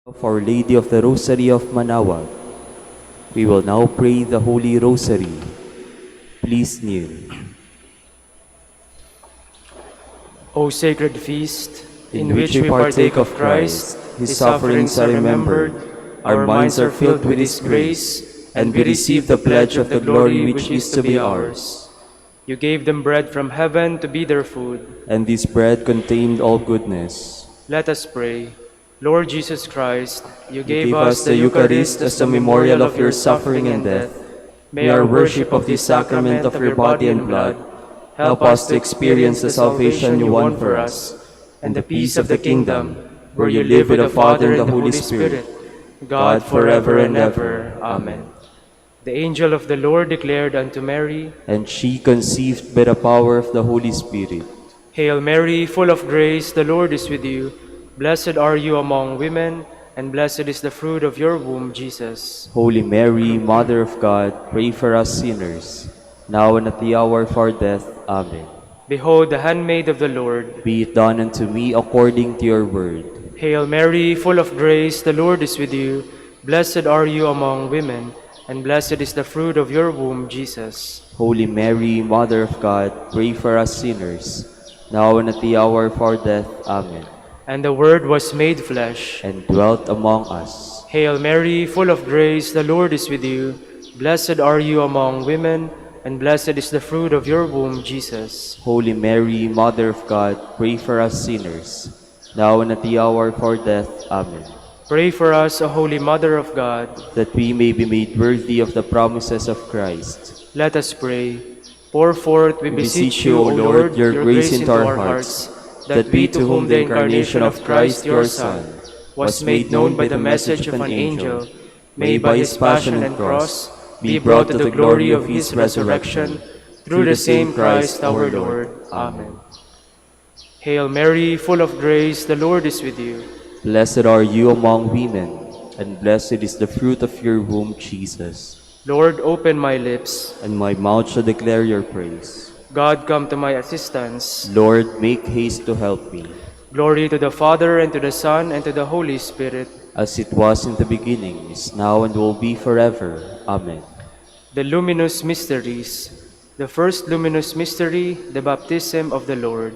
Of Our Lady of the Rosary of Manaoag, we will now pray the Holy Rosary. Please kneel. O sacred feast, In which we partake of Christ, His sufferings are remembered, our minds are filled with His grace, and we receive the pledge of the glory which is to be ours. You gave them bread from heaven to be their food. And this bread contained all goodness. Let us pray. Lord Jesus Christ, you You gave us the Eucharist as a memorial of your suffering and death. May our worship of this sacrament of your body and blood help us to experience the salvation you won for us, and the peace of the kingdom, where you live with the Father and the Holy Spirit, God forever and ever. Amen. The angel of the Lord declared unto Mary, And she conceived by the power of the Holy Spirit. Hail Mary, full of grace, the Lord is with you. Blessed are you among women, and blessed is the fruit of your womb, Jesus. Holy Mary, Mother of God, pray for us sinners, now and at the hour of our death. Amen. Behold the handmaid of the Lord. Be it done unto me according to your word. Hail Mary, full of grace, the Lord is with you. Blessed are you among women, and blessed is the fruit of your womb, Jesus. Holy Mary, Mother of God, pray for us sinners, now and at the hour of our death. Amen. And the Word was made flesh, and dwelt among us. Hail Mary, full of grace, the Lord is with you. Blessed are you among women, and blessed is the fruit of your womb, Jesus. Holy Mary, Mother of God, pray for us sinners, now and at the hour of our death. Amen. Pray for us, O Holy Mother of God, that we may be made worthy of the promises of Christ. Let us pray. Pour forth, we beseech you, O Lord, your grace into our hearts, that we, to whom the incarnation of Christ your Son was made known by the message of an angel, may by his passion and cross be brought to the glory of his resurrection, through the same Christ our Lord. Amen. Hail Mary, full of grace, the Lord is with you. Blessed are you among women, and blessed is the fruit of your womb, Jesus. Lord, open my lips, and my mouth shall declare your praise. God, come to my assistance. Lord, make haste to help me. Glory to the Father, and to the Son, and to the Holy Spirit. As it was in the beginning, is now, and will be forever. Amen. The luminous mysteries. The first luminous mystery, the baptism of the Lord.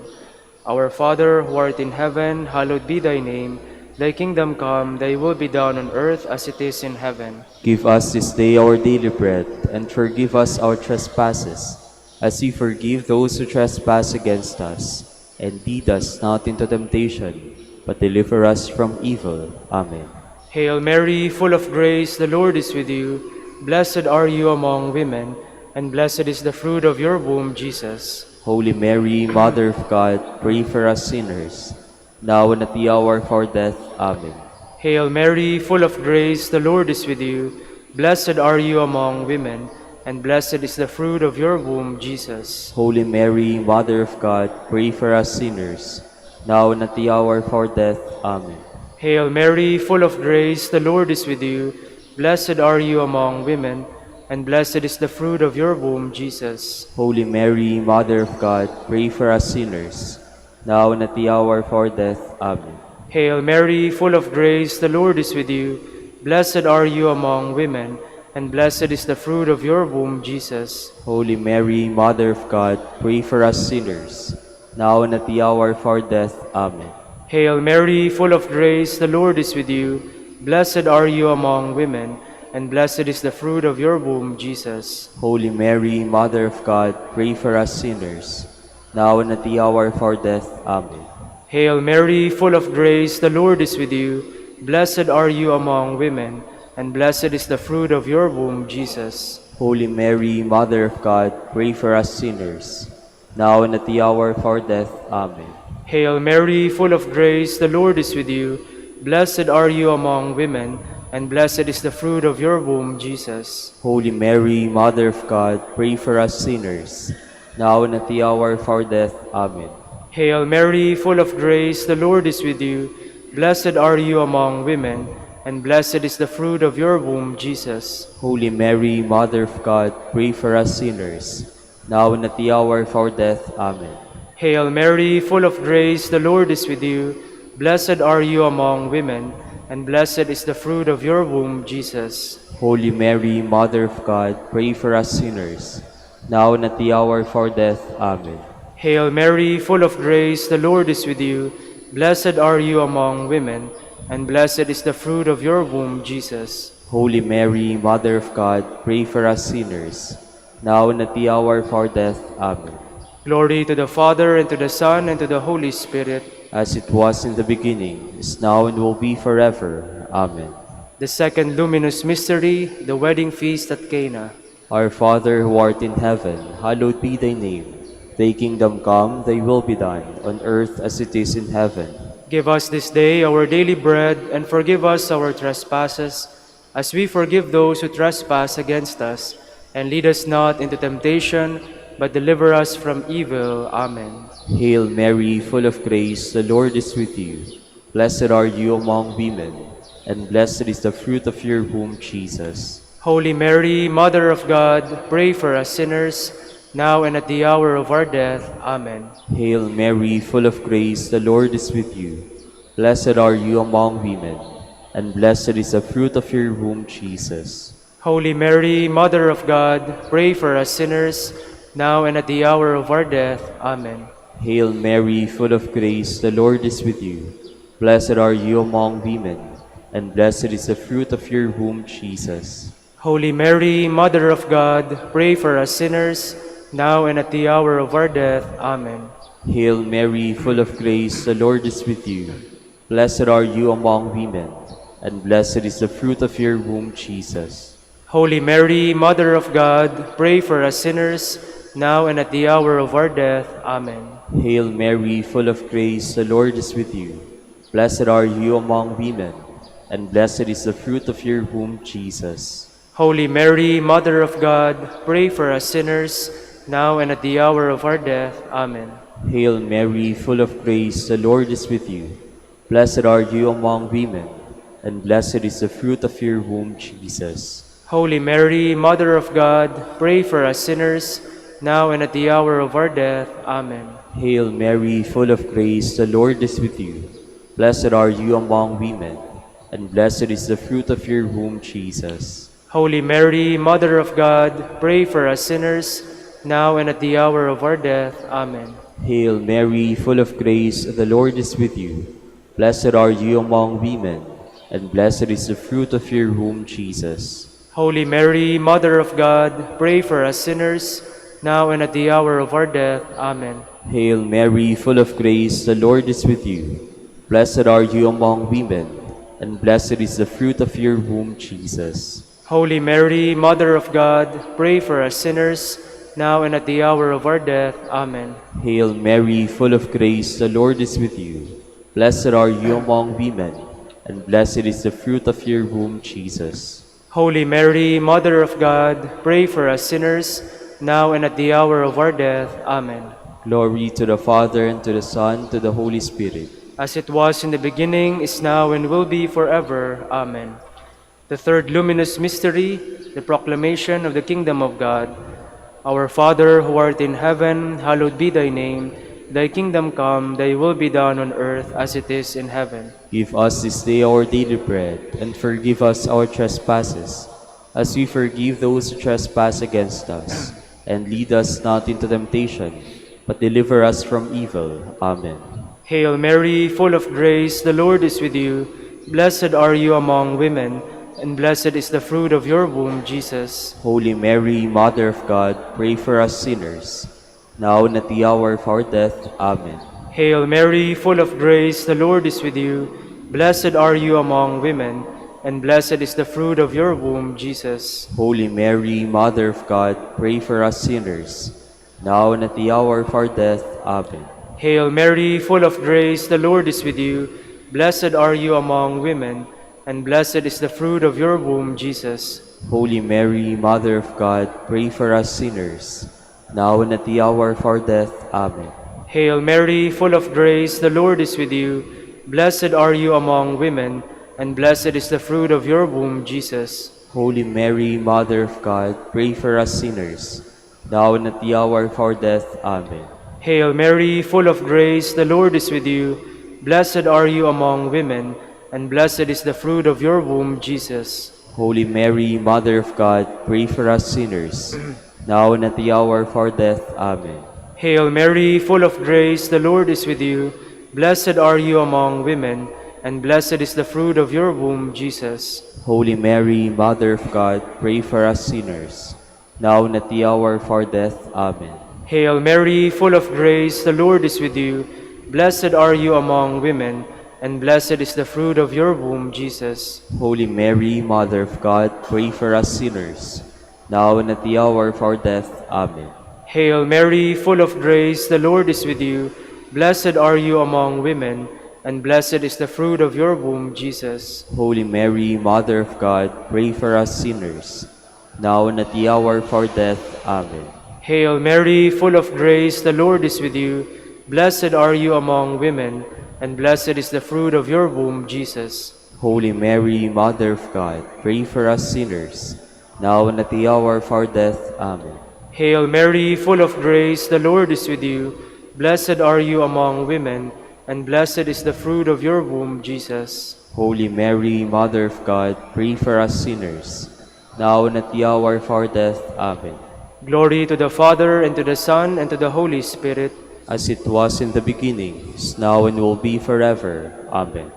Our Father, who art in heaven, hallowed be thy name. Thy kingdom come, thy will be done on earth as it is in heaven. Give us this day our daily bread, and forgive us our trespasses, as we forgive those who trespass against us. And lead us not into temptation, but deliver us from evil. Amen. Hail Mary, full of grace, the Lord is with you. Blessed are you among women, and blessed is the fruit of your womb, Jesus. Holy Mary, Mother of God, pray for us sinners, now and at the hour of our death. Amen. Hail Mary, full of grace, the Lord is with you. Blessed are you among women, and blessed is the fruit of your womb, Jesus. Holy Mary, Mother of God, pray for us sinners, now and at the hour of our death. Amen. Hail Mary, full of grace, the Lord is with you. Blessed are you among women, and blessed is the fruit of your womb, Jesus. Holy Mary, Mother of God, pray for us sinners, now and at the hour of our death. Amen. Hail Mary, full of grace, the Lord is with you. Blessed are you among women, and blessed is the fruit of your womb, Jesus. Holy Mary, Mother of God, pray for us sinners, now and at the hour of our death. Amen. Hail Mary, full of grace, the Lord is with you. Blessed are you among women, and blessed is the fruit of your womb, Jesus. Holy Mary, Mother of God, pray for us sinners, now and at the hour of our death. Amen. Hail Mary, full of grace, the Lord is with you. Blessed are you among women, and blessed is the fruit of your womb, Jesus. Holy Mary, Mother of God, pray for us sinners, now and at the hour of our death. Amen. Hail Mary, full of grace, the Lord is with you. Blessed are you among women, and blessed is the fruit of your womb, Jesus. Holy Mary, Mother of God, pray for us sinners, now and at the hour of our death. Amen. Hail Mary, full of grace, the Lord is with you. Blessed are you among women, and blessed is the fruit of your womb, Jesus. Holy Mary, Mother of God, pray for us sinners, now and at the hour of our death. Amen. Hail Mary, full of grace, the Lord is with you. Blessed are you among women, and blessed is the fruit of your womb, Jesus. Holy Mary, Mother of God, pray for us sinners, now and at the hour of our death. Amen. Hail Mary, full of grace, the Lord is with you. Blessed are you among women, and blessed is the fruit of your womb, Jesus. Holy Mary, Mother of God, pray for us sinners, now and at the hour of our death. Amen. Glory to the Father, and to the Son, and to the Holy Spirit. As it was in the beginning, is now, and will be forever. Amen. The second luminous mystery, the wedding feast at Cana. Our Father who art in heaven, hallowed be thy name. Thy kingdom come, thy will be done, on earth as it is in heaven. Give us this day our daily bread, and forgive us our trespasses, as we forgive those who trespass against us. And lead us not into temptation, but deliver us from evil. Amen. Hail Mary, full of grace, the Lord is with you. Blessed are you among women, and blessed is the fruit of your womb, Jesus. Holy Mary, Mother of God, pray for us sinners, now and at the hour of our death. Amen. Hail Mary, full of grace, the Lord is with you. Blessed are you among women, and blessed is the fruit of your womb, Jesus. Holy Mary, Mother of God, pray for us sinners, now and at the hour of our death. Amen. Hail Mary, full of grace, the Lord is with you. Blessed are you among women, and blessed is the fruit of your womb, Jesus. Holy Mary, Mother of God, pray for us sinners, now and at the hour of our death. Amen. Hail Mary, full of grace, the Lord is with you. Blessed are you among women, and blessed is the fruit of your womb, Jesus. Holy Mary, Mother of God, pray for us sinners, now and at the hour of our death. Amen. Hail Mary, full of grace, the Lord is with you. Blessed are you among women, and blessed is the fruit of your womb, Jesus. Holy Mary, Mother of God, pray for us sinners, now and at the hour of our death. Amen. Hail Mary, full of grace, the Lord is with you. Blessed are you among women, and blessed is the fruit of your womb, Jesus. Holy Mary, Mother of God, pray for us sinners, now and at the hour of our death. Amen. Hail Mary, full of grace, the Lord is with you. Blessed are you among women, and blessed is the fruit of your womb, Jesus. Holy Mary, Mother of God, pray for us sinners, now and at the hour of our death. Amen. Hail Mary, full of grace, the Lord is with you. Blessed are you among women, and blessed is the fruit of your womb, Jesus. Holy Mary, Mother of God, pray for us sinners, now and at the hour of our death. Amen. Hail Mary, full of grace, the Lord is with you. Blessed are you among women, and blessed is the fruit of your womb, Jesus. Holy Mary, Mother of God, pray for us sinners, now and at the hour of our death. Amen. Hail Mary, full of grace, the Lord is with you. Blessed are you among women, and blessed is the fruit of your womb, Jesus. Holy Mary, Mother of God, pray for us sinners, now and at the hour of our death. Amen. Glory to the Father, and to the Son, to the Holy Spirit. As it was in the beginning, is now, and will be forever. Amen. The third luminous mystery, the proclamation of the kingdom of God. Our Father, who art in heaven, hallowed be thy name. Thy kingdom come, thy will be done on earth as it is in heaven. Give us this day our daily bread, and forgive us our trespasses, as we forgive those who trespass against us. And lead us not into temptation, but deliver us from evil. Amen. Hail Mary, full of grace, the Lord is with you. Blessed are you among women, and blessed is the fruit of your womb, Jesus. Holy Mary, Mother of God, pray for us sinners, now and at the hour of our death. Amen. Hail Mary, full of grace, the Lord is with you. Blessed are you among women, and blessed is the fruit of your womb, Jesus. Holy Mary, Mother of God, pray for us sinners, now and at the hour of our death. Amen. Hail Mary, full of grace, the Lord is with you. Blessed are you among women, and blessed is the fruit of your womb, Jesus. Holy Mary, Mother of God, pray for us sinners, now and at the hour of our death. Amen. Hail Mary, full of grace, the Lord is with you. Blessed are you among women, and blessed is the fruit of your womb, Jesus. Holy Mary, Mother of God, pray for us sinners, now and at the hour of our death. Amen. Hail Mary, full of grace, the Lord is with you. Blessed are you among women, and blessed is the fruit of your womb, Jesus. Holy Mary, Mother of God, pray for us sinners, now and at the hour of our death. Amen. Hail Mary, full of grace, the Lord is with you. Blessed are you among women, and blessed is the fruit of your womb, Jesus. Holy Mary, Mother of God, pray for us sinners, now and at the hour of our death. Amen. Hail Mary, full of grace, the Lord is with you. Blessed are you among women, and blessed is the fruit of your womb, Jesus. Holy Mary, Mother of God, pray for us sinners, now and at the hour of our death. Amen. Hail Mary, full of grace, the Lord is with you. Blessed are you among women, and blessed is the fruit of your womb, Jesus. Holy Mary, Mother of God, pray for us sinners, now and at the hour of our death. Amen. Hail Mary, full of grace, the Lord is with you. Blessed are you among women, and blessed is the fruit of your womb, Jesus. Holy Mary, Mother of God, pray for us sinners, now and at the hour of our death. Amen. Hail Mary, full of grace, the Lord is with you. Blessed are you among women, and blessed is the fruit of your womb, Jesus. Holy Mary, Mother of God, pray for us sinners, now and at the hour of our death. Amen. Glory to the Father, and to the Son, and to the Holy Spirit, as it was in the beginning, is now, and will be forever. Amen.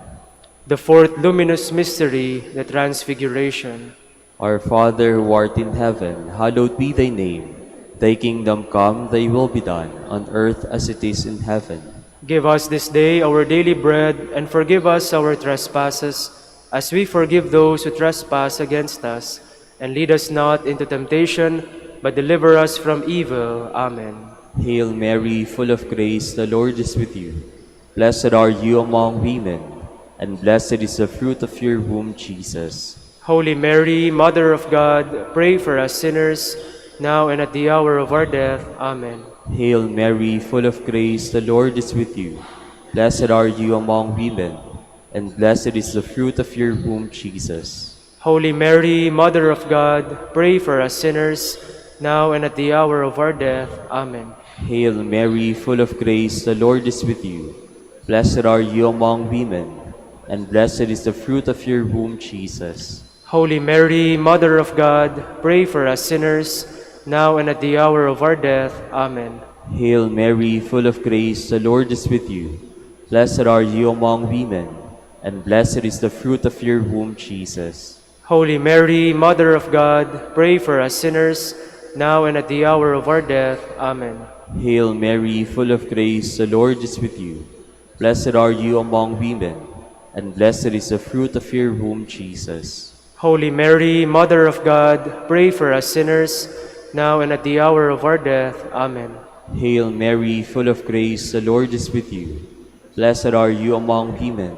The fourth luminous mystery, the Transfiguration. Our Father who art in heaven, hallowed be thy name. Thy kingdom come, thy will be done, on earth as it is in heaven. Give us this day our daily bread, and forgive us our trespasses, as we forgive those who trespass against us. And lead us not into temptation, but deliver us from evil. Amen. Hail Mary, full of grace, the Lord is with you. Blessed are you among women, and blessed is the fruit of your womb, Jesus. Holy Mary, Mother of God, pray for us sinners, now and at the hour of our death. Amen. Hail Mary, full of grace, the Lord is with you. Blessed are you among women, and blessed is the fruit of your womb, Jesus. Holy Mary, Mother of God, pray for us sinners, now and at the hour of our death. Amen. Hail Mary, full of grace, the Lord is with you. Blessed are you among women, and blessed is the fruit of your womb, Jesus. Holy Mary, Mother of God, pray for us sinners, now and at the hour of our death. Amen. Hail Mary, full of grace, the Lord is with you. Blessed are you among women, and blessed is the fruit of your womb, Jesus. Holy Mary, Mother of God, pray for us sinners, now and at the hour of our death. Amen. Hail Mary, full of grace, the Lord is with you. Blessed are you among women, and blessed is the fruit of your womb, Jesus. Holy Mary, Mother of God, pray for us sinners, now and at the hour of our death. Amen. Hail Mary, full of grace, the Lord is with you. Blessed are you among women,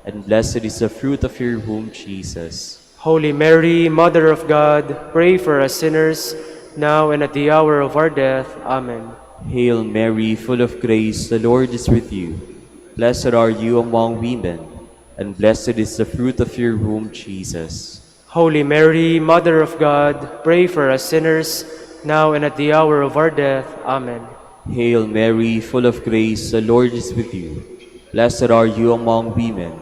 and blessed is the fruit of your womb, Jesus. Holy Mary, Mother of God, pray for us sinners, now and at the hour of our death. Amen. Hail Mary, full of grace, the Lord is with you. Blessed are you among women, and blessed is the fruit of your womb, Jesus. Holy Mary, Mother of God, pray for us sinners, now and at the hour of our death. Amen. Hail Mary, full of grace, the Lord is with you. Blessed are you among women,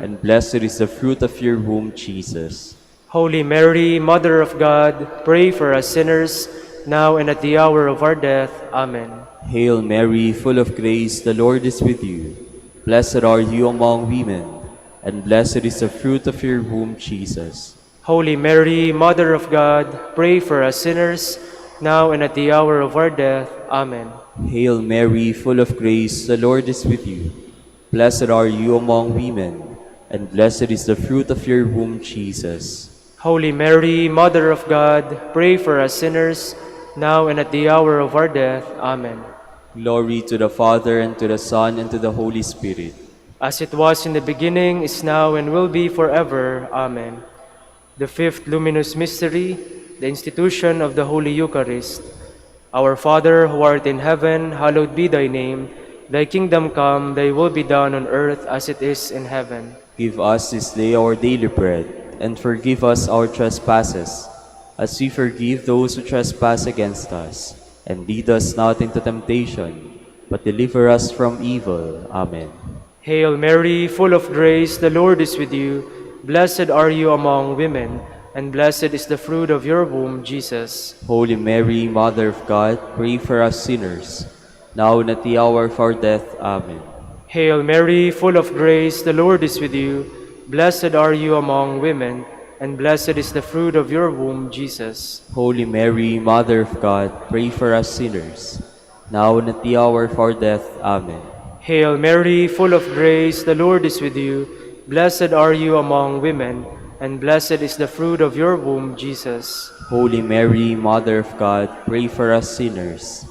and blessed is the fruit of your womb, Jesus. Holy Mary, Mother of God, pray for us sinners, now and at the hour of our death. Amen. Hail Mary, full of grace, the Lord is with you. Blessed are you among women, and blessed is the fruit of your womb, Jesus. Holy Mary, Mother of God, pray for us sinners, now and at the hour of our death. Amen. Hail Mary, full of grace, the Lord is with you. Blessed are you among women, and blessed is the fruit of your womb, Jesus. Holy Mary, Mother of God, pray for us sinners, now and at the hour of our death. Amen. Glory to the Father, and to the Son, and to the Holy Spirit. As it was in the beginning, is now, and will be forever. Amen. The fifth luminous mystery, the institution of the Holy Eucharist. Our Father, who art in heaven, hallowed be thy name. Thy kingdom come, thy will be done on earth as it is in heaven. Give us this day our daily bread, and forgive us our trespasses, as we forgive those who trespass against us. And lead us not into temptation, but deliver us from evil. Amen. Hail Mary, full of grace, the Lord is with you. Blessed are you among women, and blessed is the fruit of your womb, Jesus. Holy Mary, Mother of God, pray for us sinners, now and at the hour of our death. Amen. Hail Mary, full of grace, the Lord is with you. Blessed are you among women, and blessed is the fruit of your womb, Jesus. Holy Mary, Mother of God, pray for us sinners, now and at the hour of our death. Amen. Hail Mary, full of grace, the Lord is with you. Blessed are you among women, and blessed is the fruit of your womb, Jesus. Holy Mary, Mother of God, pray for us sinners,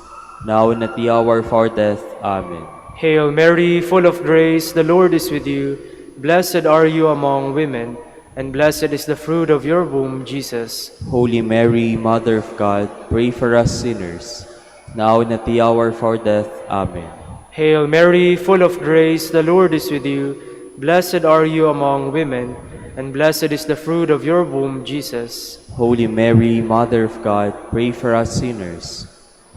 now and at the hour of our death. Amen. Hail Mary, full of grace, the Lord is with you. Blessed are you among women, and blessed is the fruit of your womb, Jesus. Holy Mary, Mother of God, pray for us sinners, now and at the hour of our death. Amen. Hail Mary, full of grace, the Lord is with you. Blessed are you among women, and blessed is the fruit of your womb, Jesus. Holy Mary, Mother of God, pray for us sinners,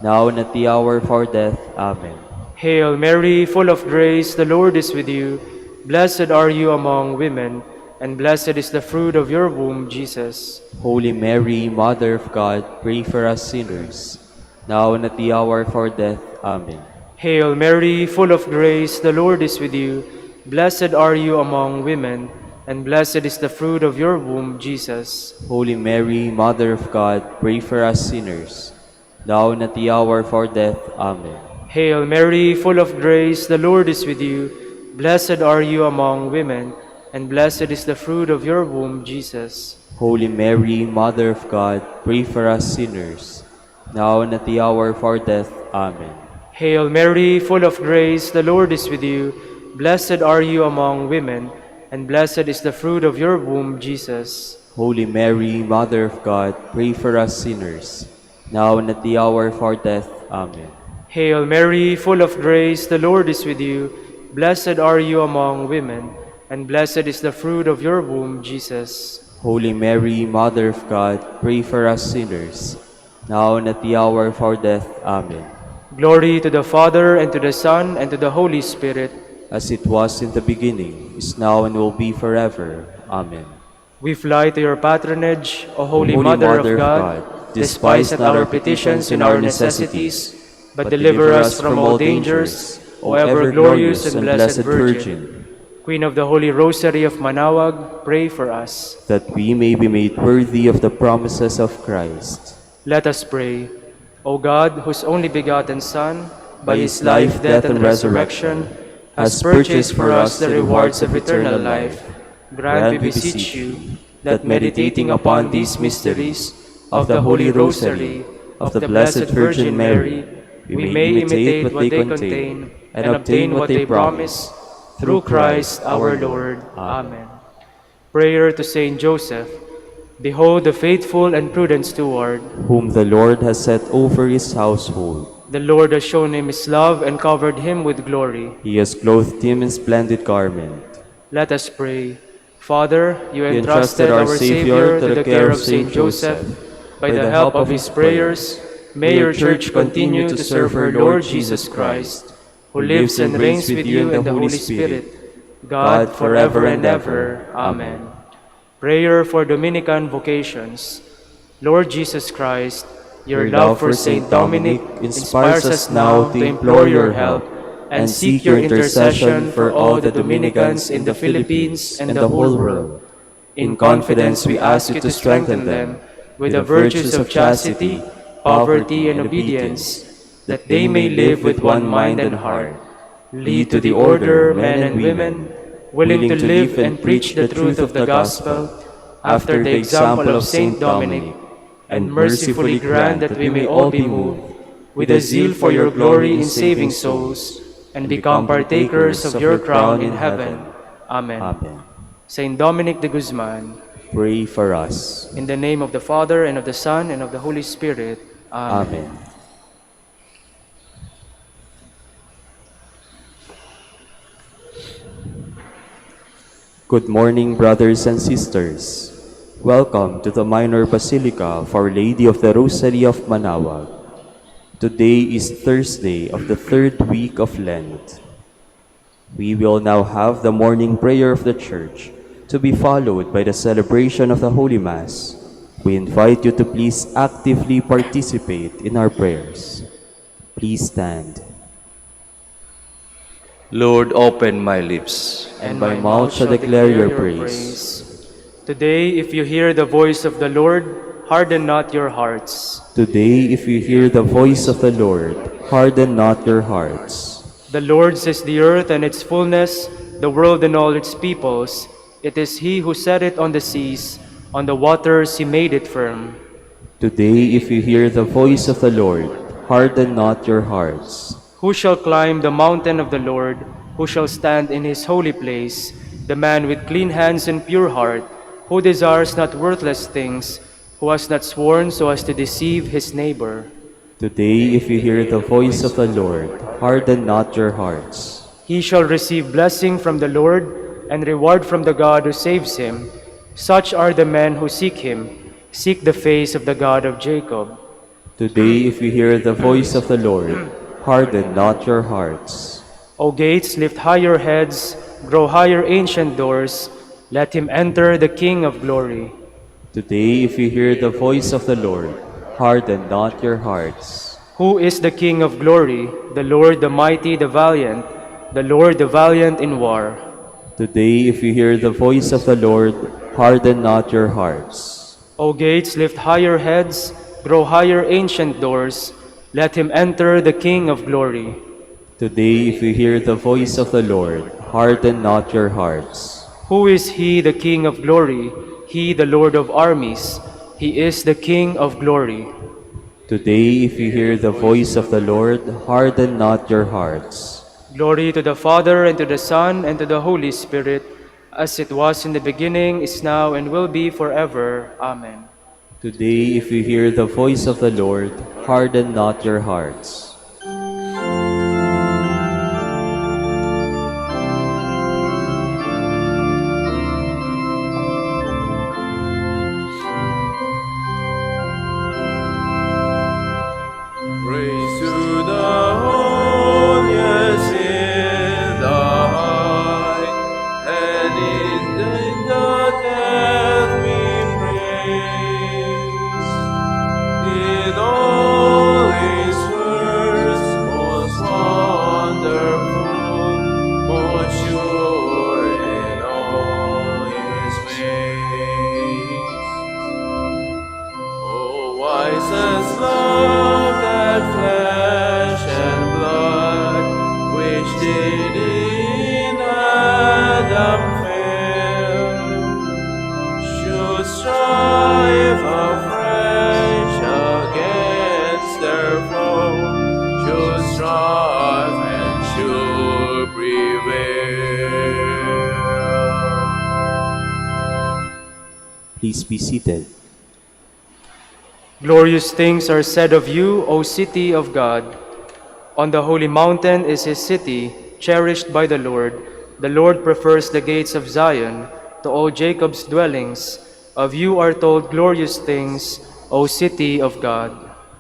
now and at the hour of our death. Amen. Hail Mary, full of grace, the Lord is with you. Blessed are you among women, and blessed is the fruit of your womb, Jesus. Holy Mary, Mother of God, pray for us sinners, now and at the hour of our death. Amen. Hail Mary, full of grace, the Lord is with you. Blessed are you among women, and blessed is the fruit of your womb, Jesus. Holy Mary, Mother of God, pray for us sinners, now and at the hour of our death. Amen. Hail Mary, full of grace, the Lord is with you. Blessed are you among women, and blessed is the fruit of your womb, Jesus. Holy Mary, Mother of God, pray for us sinners, now and at the hour of our death. Amen. Hail Mary, full of grace, the Lord is with you. Blessed are you among women, and blessed is the fruit of your womb, Jesus. Holy Mary, Mother of God, pray for us sinners, now and at the hour of our death. Amen. Hail Mary, full of grace, the Lord is with you. Blessed are you among women, and blessed is the fruit of your womb, Jesus. Holy Mary, Mother of God, pray for us sinners, now and at the hour of our death. Amen. Glory to the Father, and to the Son, and to the Holy Spirit. As it was in the beginning, is now, and will be forever. Amen. We fly to your patronage, O Holy Mother of God. Despise not our petitions and our necessities, but deliver us from all dangers, O ever glorious and blessed Virgin. Queen of the Holy Rosary of Manaoag, pray for us. That we may be made worthy of the promises of Christ. Let us pray. O God, whose only begotten Son, by his life, death, and resurrection, has purchased for us the rewards of eternal life, grant, we beseech you, that meditating upon these mysteries of the Holy Rosary of the Blessed Virgin Mary, we may imitate what they contain and obtain what they promise, through Christ our Lord. Amen. Prayer to Saint Joseph. Behold the faithful and prudent steward, whom the Lord has set over his household. The Lord has shown him his love and covered him with glory. He has clothed him in splendid garment. Let us pray. Father, you entrusted our Savior to the care of Saint Joseph. By the help of his prayers, may your Church continue to serve her Lord Jesus Christ, who lives and reigns with you in the Holy Spirit, God, forever and ever. Amen. Prayer for Dominican vocations. Lord Jesus Christ, your love for Saint Dominic inspires us now to implore your help and seek your intercession for all the Dominicans in the Philippines and the whole world. In confidence, we ask you to strengthen them with the virtues of chastity, poverty, and obedience, that they may live with one mind and heart. Lead to the order men and women, willing to live and preach the truth of the gospel after the example of Saint Dominic, and mercifully grant that we may all be moved with a zeal for your glory in saving souls, and become partakers of your crown in heaven. Amen. Amen. Saint Dominic de Guzman, pray for us. in the name of the Father, and of the Son, and of the Holy Spirit. Amen. Amen. Good morning, brothers and sisters. Welcome to the Minor Basilica of Our Lady of the Rosary of Manaoag. Today is Thursday of the third week of Lent. We will now have the morning prayer of the Church, to be followed by the celebration of the Holy Mass. We invite you to please actively participate in our prayers. Please stand. Lord, open my lips, And my mouth shall declare your praise. Today, if you hear the voice of the Lord, harden not your hearts. Today, if you hear the voice of the Lord, harden not your hearts. The Lord's is the earth and its fullness, the world and all its peoples. It is He who set it on the seas, on the waters He made it firm. Today, if you hear the voice of the Lord, harden not your hearts. Who shall climb the mountain of the Lord? Who shall stand in His holy place? The man with clean hands and pure heart, who desires not worthless things, who has not sworn so as to deceive his neighbor. Today, if you hear the voice of the Lord, harden not your hearts. He shall receive blessing from the Lord and reward from the God who saves him. Such are the men who seek Him, seek the face of the God of Jacob. Today, if you hear the voice of the Lord, harden not your hearts. O gates, lift high your heads, grow higher, ancient doors. Let Him enter, the King of glory. Today, if you hear the voice of the Lord, harden not your hearts. Who is the King of glory? The Lord, the mighty, the valiant, the Lord, the valiant in war. Today, if you hear the voice of the Lord, harden not your hearts. O gates, lift higher heads, grow higher, ancient doors. Let Him enter, the King of glory. Today, if you hear the voice of the Lord, harden not your hearts. Who is He, the King of glory? He, the Lord of armies. He is the King of glory. Today, if you hear the voice of the Lord, harden not your hearts. Glory to the Father, and to the Son, and to the Holy Spirit, as it was in the beginning, is now, and will be forever. Amen. Today, if you hear the voice of the Lord, harden not your hearts. praise to the holiest in the high, and in the death we praise. In all His works, most wonderful, most sure in all His ways. Oh, wise as love that flesh and blood, which did in Adam fail, should strive afresh against their foe, should strive and should prevail. Please be seated. Glorious things are said of you, O city of God. On the holy mountain is His city, cherished by the Lord. The Lord prefers the gates of Zion to all Jacob's dwellings. Of you are told glorious things, O city of God.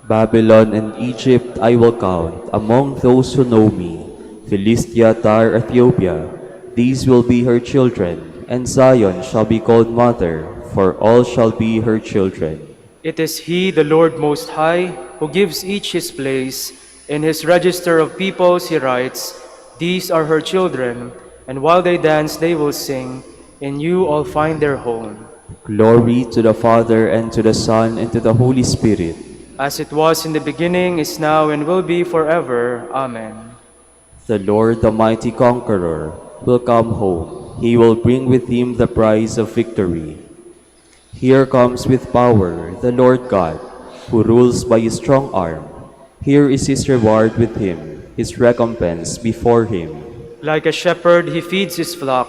Babylon and Egypt I will count among those who know me. Philistia, Tyre, Ethiopia, these will be her children, and Zion shall be called mother, for all shall be her children. It is He, the Lord Most High, who gives each his place. In His register of peoples He writes, "These are her children, and while they dance they will sing. In you all find their home." Glory to the Father, and to the Son, and to the Holy Spirit. As it was in the beginning, is now, and will be forever. Amen. The Lord, the mighty conqueror, will come home. He will bring with Him the prize of victory. Here comes with power the Lord God, who rules by His strong arm. Here is His reward with Him, His recompense before Him. Like a shepherd, He feeds His flock.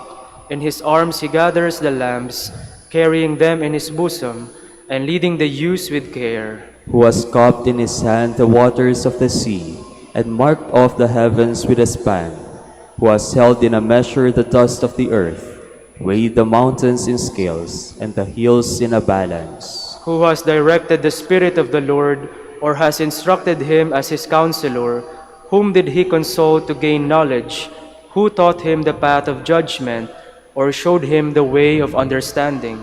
In His arms He gathers the lambs, carrying them in His bosom, and leading the ewes with care. Who has cupped in His hand the waters of the sea, and marked off the heavens with a span. Who has held in a measure the dust of the earth, weighed the mountains in scales, and the hills in a balance. Who has directed the Spirit of the Lord, or has instructed Him as His counselor? Whom did He consult to gain knowledge? Who taught him the path of judgment, or showed him the way of understanding?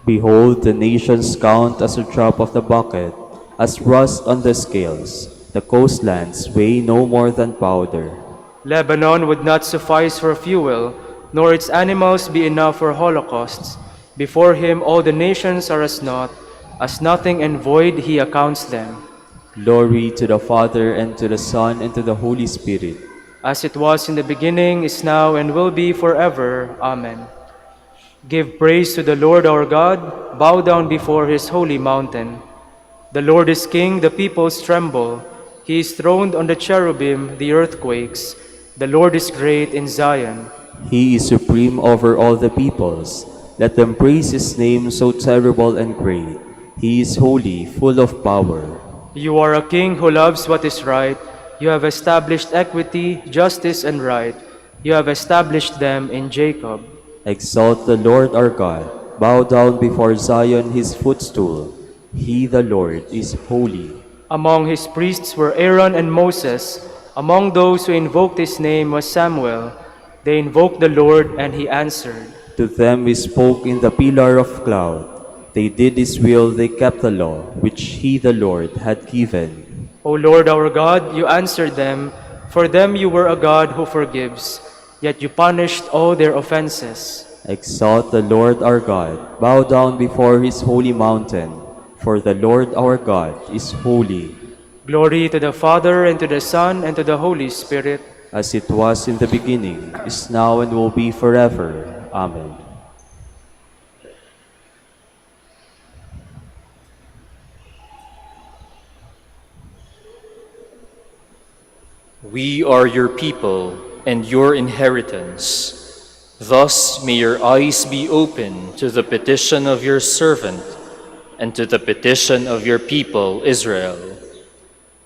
Behold, the nations count as a drop of the bucket, as rust on the scales. The coastlands weigh no more than powder. Lebanon would not suffice for fuel, nor its animals be enough for holocausts. Before him all the nations are as naught, as nothing and void he accounts them. Glory to the Father, and to the Son, and to the Holy Spirit. As it was in the beginning, is now, and will be forever. Amen. Give praise to the Lord our God, bow down before his holy mountain. The Lord is King, the peoples tremble. He is throned on the cherubim, the earth quakes. The Lord is great in Zion. He is supreme over all the peoples. Let them praise his name, so terrible and great. He is holy, full of power. You are a king who loves what is right. You have established equity, justice, and right. You have established them in Jacob. Exalt the Lord our God. Bow down before Zion, his footstool. He, the Lord, is holy. Among his priests were Aaron and Moses. Among those who invoked his name was Samuel. They invoked the Lord, and he answered. To them he spoke in the pillar of cloud. They did his will, they kept the law, which he, the Lord, had given. O Lord our God, you answered them. For them you were a God who forgives. Yet you punished all their offenses. Exalt the Lord our God. Bow down before his holy mountain. For the Lord our God is holy. Glory to the Father, and to the Son, and to the Holy Spirit. As it was in the beginning, is now, and will be forever. Amen. We are your people and your inheritance. Thus may your eyes be open to the petition of your servant and to the petition of your people Israel.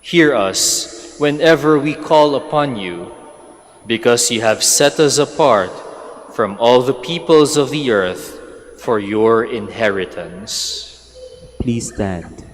Hear us whenever we call upon you, because you have set us apart from all the peoples of the earth for your inheritance. Please stand.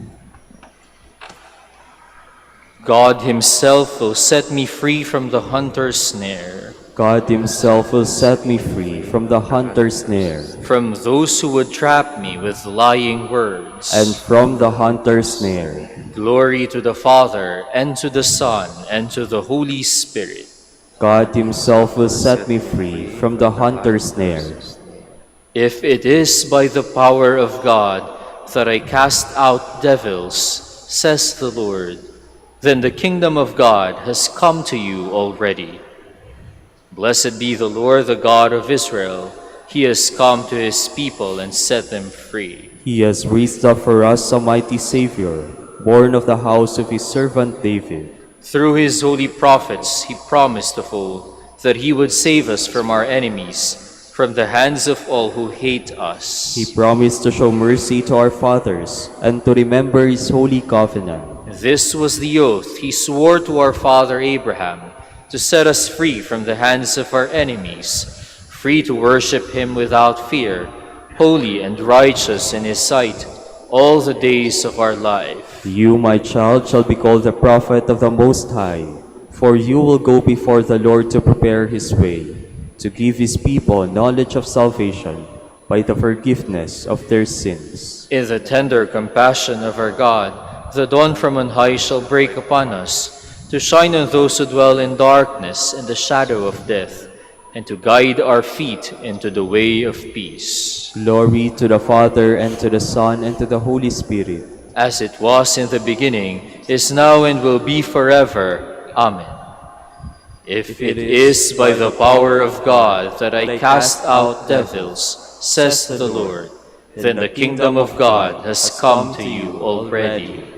God himself will set me free from the hunter's snare, God himself will set me free from the hunter's snare, from those who would trap me with lying words. and from the hunter's snare. Glory to the Father, and to the Son, and to the Holy Spirit. God himself will set me free from the hunter's snare. If it is by the power of God that I cast out devils, says the Lord, then the kingdom of God has come to you already. Blessed be the Lord, the God of Israel. He has come to his people and set them free. He has raised up for us a mighty Savior, born of the house of his servant David. Through his holy prophets he promised of old that he would save us from our enemies, from the hands of all who hate us. He promised to show mercy to our fathers and to remember his holy covenant. This was the oath he swore to our father Abraham, to set us free from the hands of our enemies, free to worship him without fear, holy and righteous in his sight, all the days of our life. You, my child, shall be called the prophet of the Most High, for you will go before the Lord to prepare his way, to give his people knowledge of salvation by the forgiveness of their sins. In the tender compassion of our God, the dawn from on high shall break upon us, to shine on those who dwell in darkness and the shadow of death, and to guide our feet into the way of peace. Glory to the Father, and to the Son, and to the Holy Spirit. As it was in the beginning, is now, and will be forever. Amen. If it is by the power of God that I cast out devils, says the Lord, then the kingdom of God has come to you already.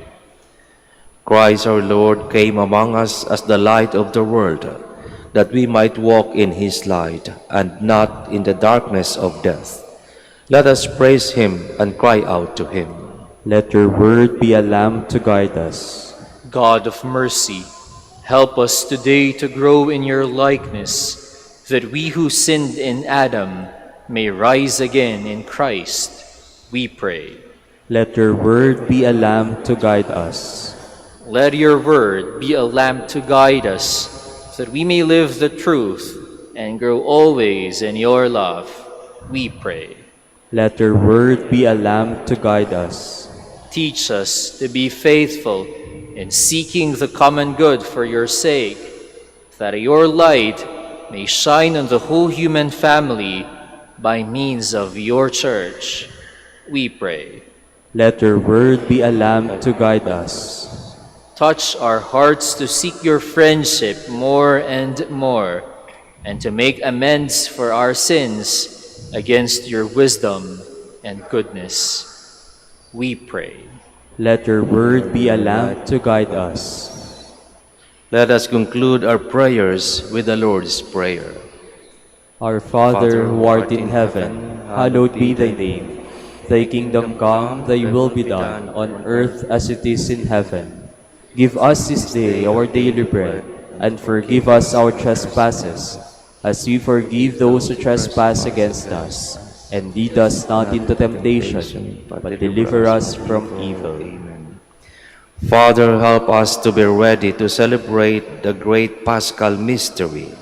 Christ our Lord came among us as the light of the world, that we might walk in his light and not in the darkness of death. Let us praise him and cry out to him. Let your word be a lamp to guide us. God of mercy, help us today to grow in your likeness, that we who sinned in Adam may rise again in Christ, we pray. Let your word be a lamp to guide us. Let your word be a lamp to guide us, that we may live the truth and grow always in your love, we pray. Let your word be a lamp to guide us. Teach us to be faithful in seeking the common good for your sake, that your light may shine on the whole human family by means of your church, we pray. Let your word be a lamp to guide us. Touch our hearts to seek your friendship more and more, and to make amends for our sins against your wisdom and goodness, we pray. Let your word be a lamp to guide us. Let us conclude our prayers with the Lord's Prayer. Our Father, who art in heaven, hallowed be thy name. Thy kingdom come, thy will be done, on earth as it is in heaven. Give us this day our daily bread, and forgive us our trespasses, as we forgive those who trespass against us. And lead us not into temptation, but deliver us from evil. Father, help us to be ready to celebrate the great Paschal mystery.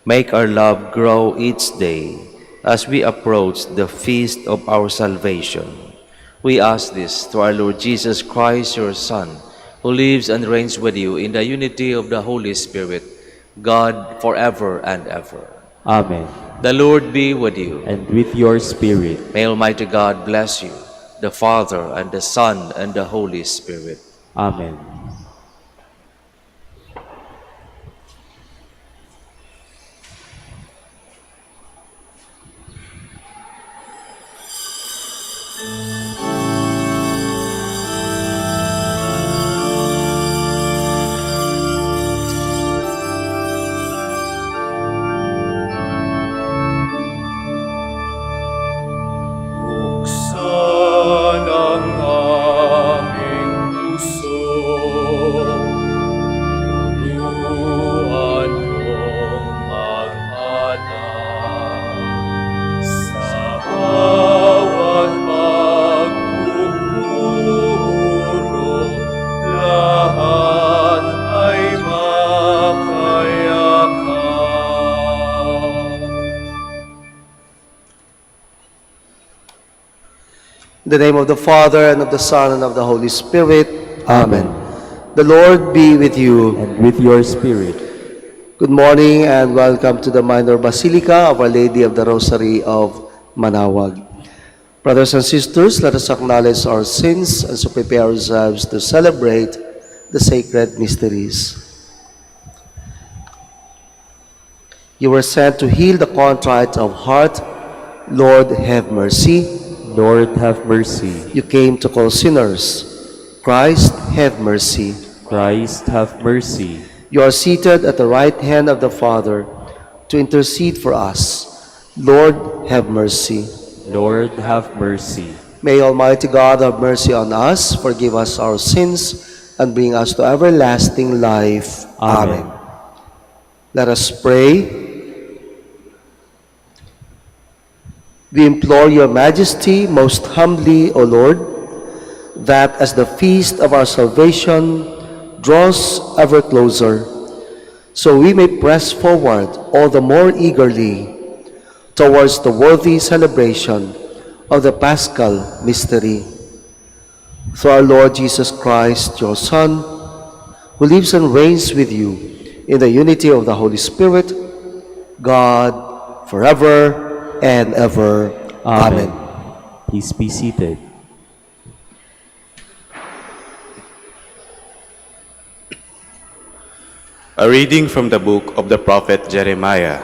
Make our love grow each day as we approach the feast of our salvation. We ask this through our Lord Jesus Christ, your Son, who lives and reigns with you in the unity of the Holy Spirit, God, forever and ever. Amen. The Lord be with you. And with your spirit. May Almighty God bless you, the Father, and the Son, and the Holy Spirit. Amen. Buksan ang aming puso, turuan mong mag-alala sa bawat pagkukuro, lahat ay makayakan. In the name of the Father, and of the Son, and of the Holy Spirit. Amen. The Lord be with you. And with your spirit. Good morning and welcome to the Minor Basilica of Our Lady of the Rosary of Manaoag. Brothers and sisters, let us acknowledge our sins and so prepare ourselves to celebrate the sacred mysteries. You were sent to heal the contrite of heart. Lord, have mercy. Lord, have mercy. You came to call sinners. Christ, have mercy. Christ, have mercy. You are seated at the right hand of the Father to intercede for us. Lord, have mercy. Lord, have mercy. May Almighty God have mercy on us, forgive us our sins, and bring us to everlasting life. Amen. Let us pray. We implore your majesty most humbly, O Lord, that as the feast of our salvation draws ever closer, so we may press forward all the more eagerly towards the worthy celebration of the Paschal mystery. Through our Lord Jesus Christ, your Son, who lives and reigns with you in the unity of the Holy Spirit, God, forever and ever. Amen. Amen. Please be seated. A reading from the book of the prophet Jeremiah.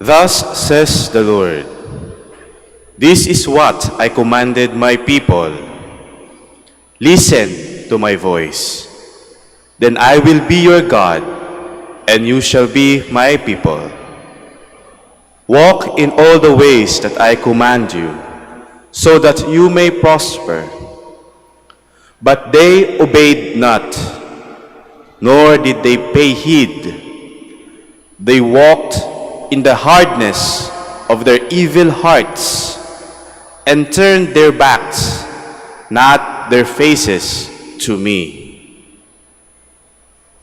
Thus says the Lord, this is what I commanded my people. Listen to my voice. Then I will be your God, and you shall be my people. Walk in all the ways that I command you, so that you may prosper. But they obeyed not, nor did they pay heed. They walked in the hardness of their evil hearts, and turned their backs, not their faces, to me.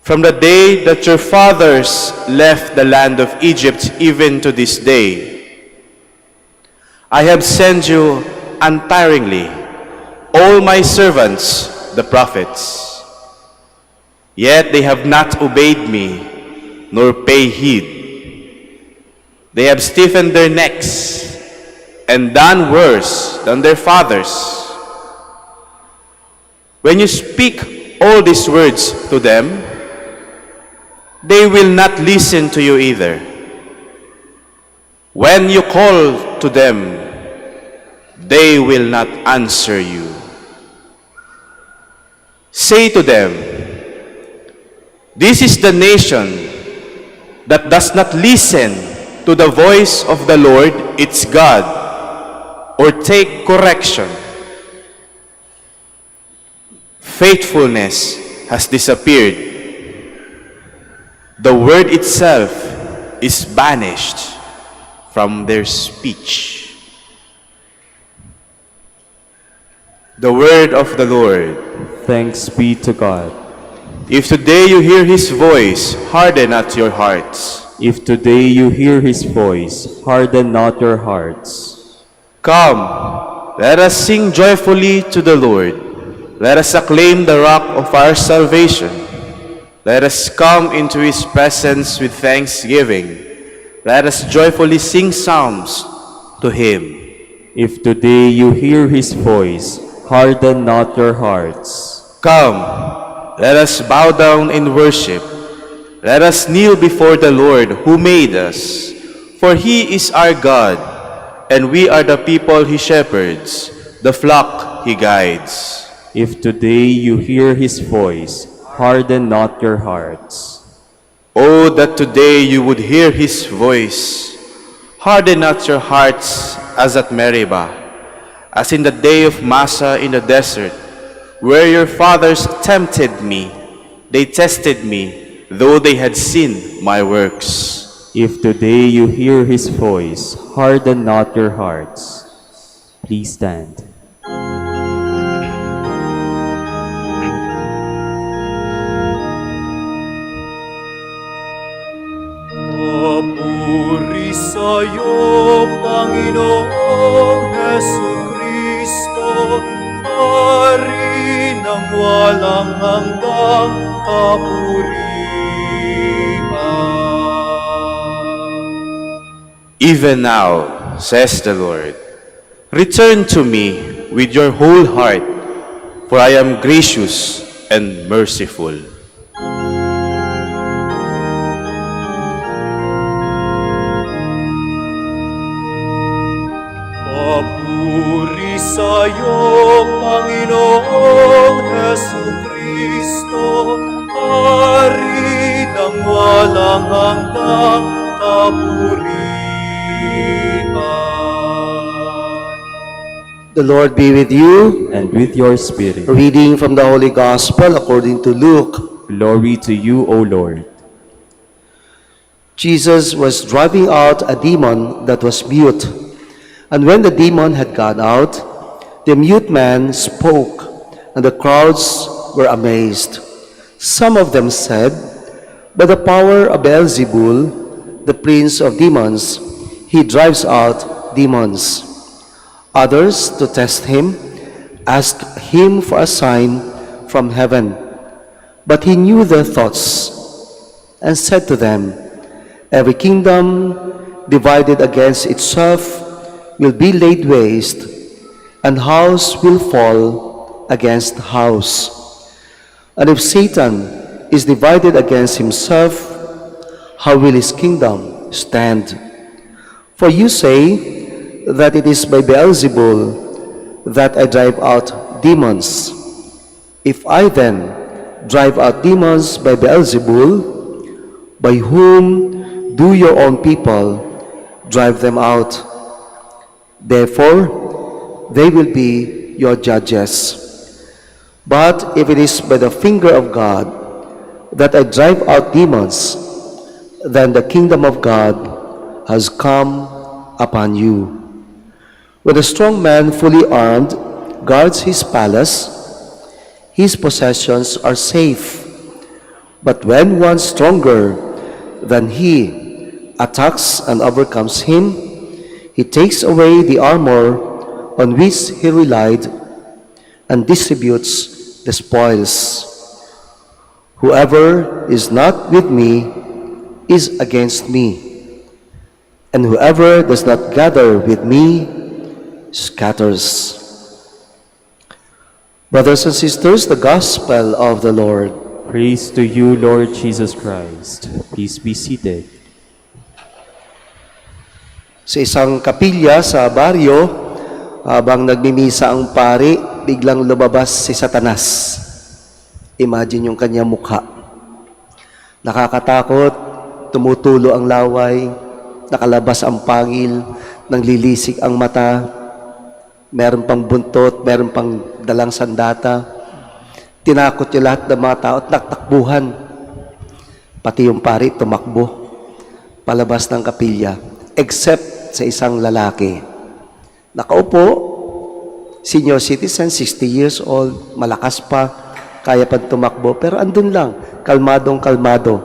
from the day that your fathers left the land of Egypt even to this day. I have sent you untiringly, all my servants, the prophets. Yet they have not obeyed me, nor paid heed. They have stiffened their necks and done worse than their fathers. When you speak all these words to them, they will not listen to you either. When you call to them, they will not answer you. Say to them, this is the nation that does not listen to the voice of the Lord its God, or take correction. Faithfulness has disappeared. The word itself is banished from their speech. The word of the Lord. Thanks be to God. If today you hear his voice, harden not your hearts. If today you hear his voice, harden not your hearts. Come, let us sing joyfully to the Lord. Let us acclaim the rock of our salvation. Let us come into his presence with thanksgiving. Let us joyfully sing psalms to him. If today you hear his voice, harden not your hearts. Come, let us bow down in worship. Let us kneel before the Lord who made us. For he is our God, and we are the people he shepherds, the flock he guides. If today you hear his voice, harden not your hearts. Oh, that today you would hear his voice. Harden not your hearts as at Meribah, as in the day of Massa in the desert, where your fathers tempted me. They tested me, though they had seen my works. If today you hear his voice, harden not your hearts. Please stand. Papuri sa'yo, Panginoong Jesucristo, Hari ng walang hanggang kapurihan. Even now, says the Lord, return to me with your whole heart, for I am gracious and merciful. Papuri sa'yo, Panginoong Jesucristo, Hari ng walang hanggang kapurihan. The Lord be with you. And with your spirit. A reading from the Holy Gospel according to Luke. Glory to you, O Lord. Jesus was driving out a demon that was mute. And when the demon had gone out, the mute man spoke, and the crowds were amazed. Some of them said, by the power of Beelzebul, the prince of demons, he drives out demons. Others, to test him, asked him for a sign from heaven. But he knew their thoughts, and said to them, every kingdom divided against itself will be laid waste, and house will fall against house. And if Satan is divided against himself, how will his kingdom stand? For you say that it is by Beelzebul that I drive out demons. If I then drive out demons by Beelzebul, by whom do your own people drive them out? Therefore, they will be your judges. But if it is by the finger of God that I drive out demons, then the kingdom of God has come upon you. When a strong man fully armed guards his palace, his possessions are safe. But when one stronger than he attacks and overcomes him, he takes away the armor on which he relied and distributes the spoils. Whoever is not with me is against me, and whoever does not gather with me scatters. Brothers and sisters, the Gospel of the Lord. Praise to you, Lord Jesus Christ. Please be seated. Sa isang kapilya sa baryo, habang nagmimisa ang pari, biglang lumabas si Satanas. Imagine yung kanyang mukha. Nakakatakot, tumutulo ang laway, nakalabas ang pangil, nanglilisik ang mata, meron pang buntot, meron pang dalang sandata. Tinakot niya lahat ng mga tao at nagtakbuhan. Pati yung pari tumakbo palabas ng kapilya, except sa isang lalaki. Nakaupo, senior citizen, 60 years old, malakas pa, kaya pa tumakbo, pero andun lang, kalmadong kalmado.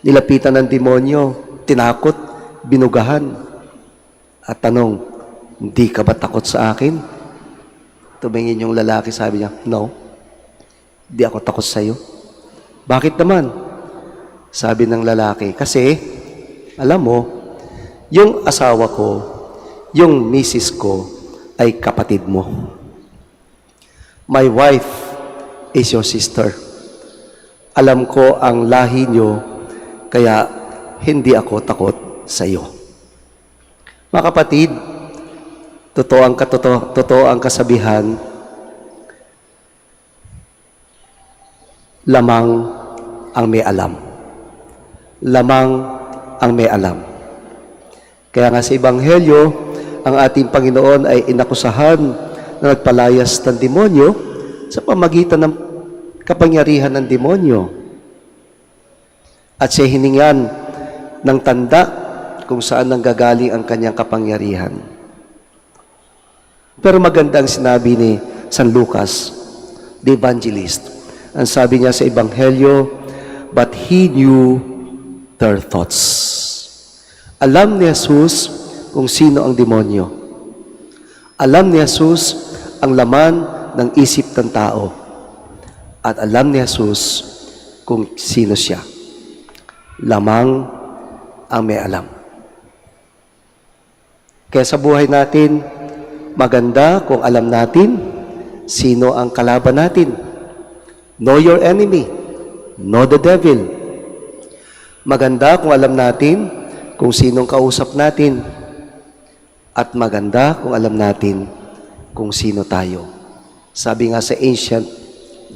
Nilapitan ng demonyo, tinakot, binugahan. At tanong, hindi ka ba takot sa akin? Tumingin yung lalaki, sabi niya, no, di ako takot sa iyo. Bakit naman? Sabi ng lalaki, kasi, alam mo, yung asawa ko, yung misis ko, ay kapatid mo. My wife is your sister. Alam ko ang lahi niyo, kaya hindi ako takot sa iyo. Mga kapatid, totoo ang kasabihan, lamang ang may alam. Lamang ang may alam. Kaya nga sa Ebanghelyo, ang ating Panginoon ay inakusahan na nagpalayas ng demonyo sa pamagitan ng kapangyarihan ng demonyo. At siya hiningan ng tanda kung saan nanggagaling ang kanyang kapangyarihan. Pero maganda ang sinabi ni San Lucas, the evangelist. Ang sabi niya sa Ebanghelyo, but he knew their thoughts. Alam ni Jesus kung sino ang demonyo. Alam ni Jesus ang laman ng isip ng tao. At alam ni Jesus kung sino siya. Lamang ang may alam. Kaya sa buhay natin, maganda kung alam natin sino ang kalaban natin. Know your enemy. Know the devil. Maganda kung alam natin kung sinong kausap natin. At maganda kung alam natin kung sino tayo. Sabi nga sa ancient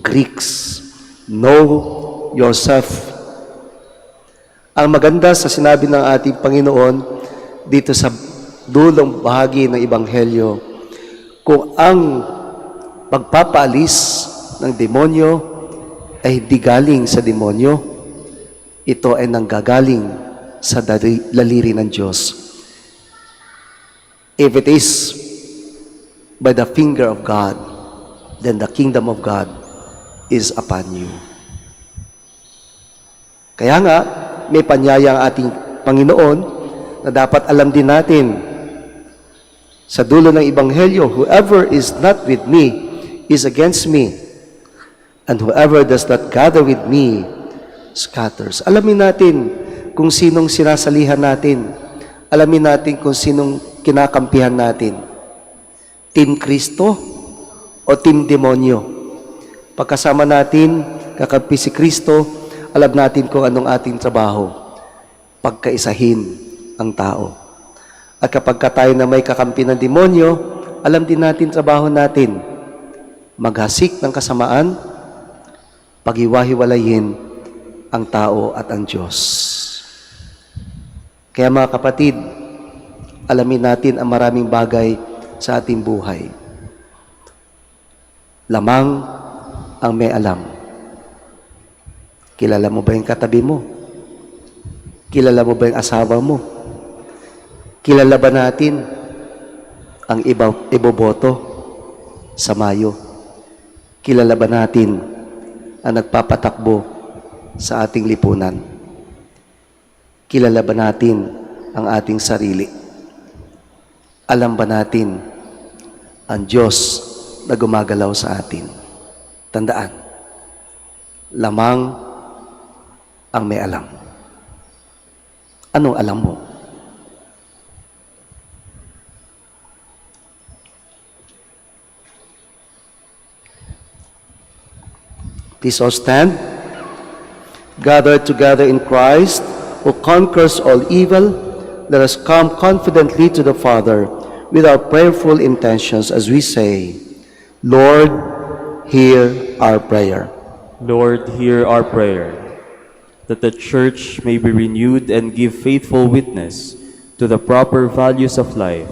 Greeks, know yourself. Ang maganda sa sinabi ng ating Panginoon dito sa dulong bahagi ng Ebanghelyo, kung ang pagpapaalis ng demonyo ay hindi galing sa demonyo, ito ay nanggagaling sa daliri ng Diyos. If it is by the finger of God, then the kingdom of God is upon you. Kaya nga, may panyaya ang ating Panginoon na dapat alam din natin sa dulo ng Ebanghelyo, whoever is not with me is against me, and whoever does not gather with me scatters. Alamin natin kung sinong sinasalihan natin. Alamin natin kung sinong kinakampihan natin. Team Kristo o Team Demonyo? Pagkasama natin, kakampi si Kristo, alam natin kung anong ating trabaho. Pagkaisahin ang tao. At kapag tayo na may kakampi ng demonyo, alam din natin trabaho natin. Maghasik ng kasamaan, paghiwa-hiwalayin ang tao at ang Diyos. Kaya mga kapatid, alamin natin ang maraming bagay sa ating buhay. Lamang ang may alam. Kilala mo ba yung katabi mo? Kilala mo ba yung asawa mo? Kilala ba natin ang iboboto sa Mayo? Kilala ba natin ang nagpapatakbo sa ating lipunan? Kilala ba natin ang ating sarili? Alam ba natin ang Diyos na gumagalaw sa atin? Tandaan, lamang ang may alam. Anong alam mo? Please all stand. Gathered together in Christ, who conquers all evil, let us come confidently to the Father with our prayerful intentions as we say, Lord, hear our prayer. Lord, hear our prayer, that the Church may be renewed and give faithful witness to the proper values of life,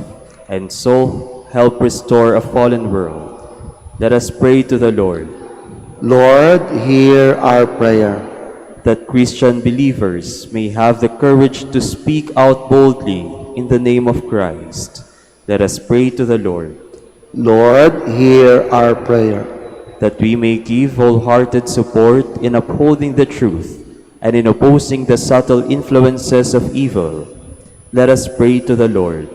and so help restore a fallen world. Let us pray to the Lord. Lord, hear our prayer. That Christian believers may have the courage to speak out boldly in the name of Christ. Let us pray to the Lord. Lord, hear our prayer. That we may give wholehearted support in upholding the truth and in opposing the subtle influences of evil. Let us pray to the Lord.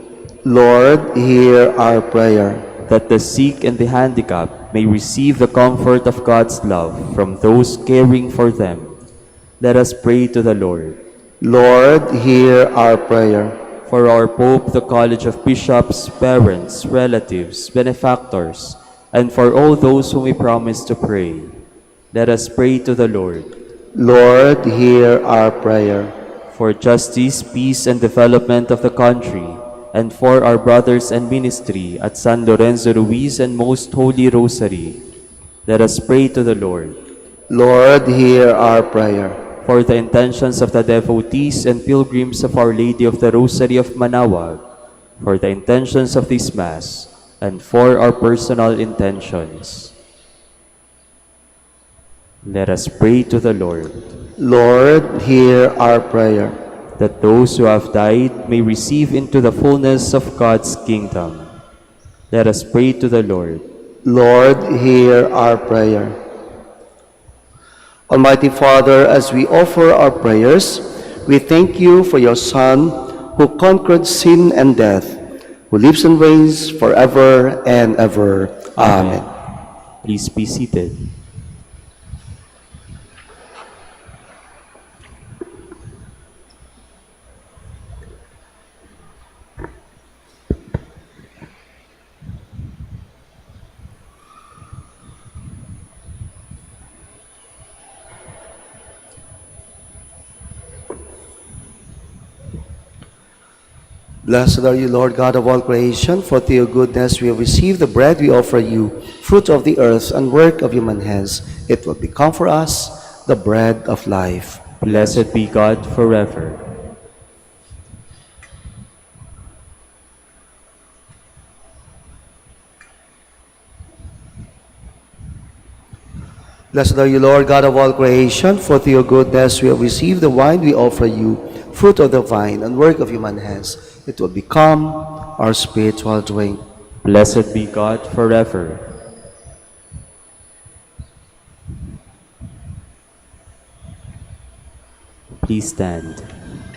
Lord, hear our prayer. That the sick and the handicapped may receive the comfort of God's love from those caring for them. Let us pray to the Lord. Lord, hear our prayer. For our Pope, the College of Bishops, parents, relatives, benefactors, and for all those whom we promise to pray, let us pray to the Lord. Lord, hear our prayer. For justice, peace, and development of the country, and for our brothers and ministry at San Lorenzo Ruiz and Most Holy Rosary, let us pray to the Lord. Lord, hear our prayer. For the intentions of the devotees and pilgrims of Our Lady of the Rosary of Manaoag, for the intentions of this Mass, and for our personal intentions. Let us pray to the Lord. Lord, hear our prayer. That those who have died may receive into the fullness of God's kingdom. Let us pray to the Lord. Lord, hear our prayer. Almighty Father, as we offer our prayers, we thank you for your Son who conquered sin and death, who lives and reigns forever and ever. Amen. Please be seated. Blessed are you, Lord God of all creation, for through your goodness we have received the bread we offer you, fruit of the earth and work of human hands. It will become for us the bread of life. Blessed be God forever. Blessed are you, Lord God of all creation, for through your goodness we have received the wine we offer you, fruit of the vine and work of human hands. It will become our spiritual drink. Blessed be God forever. Please stand.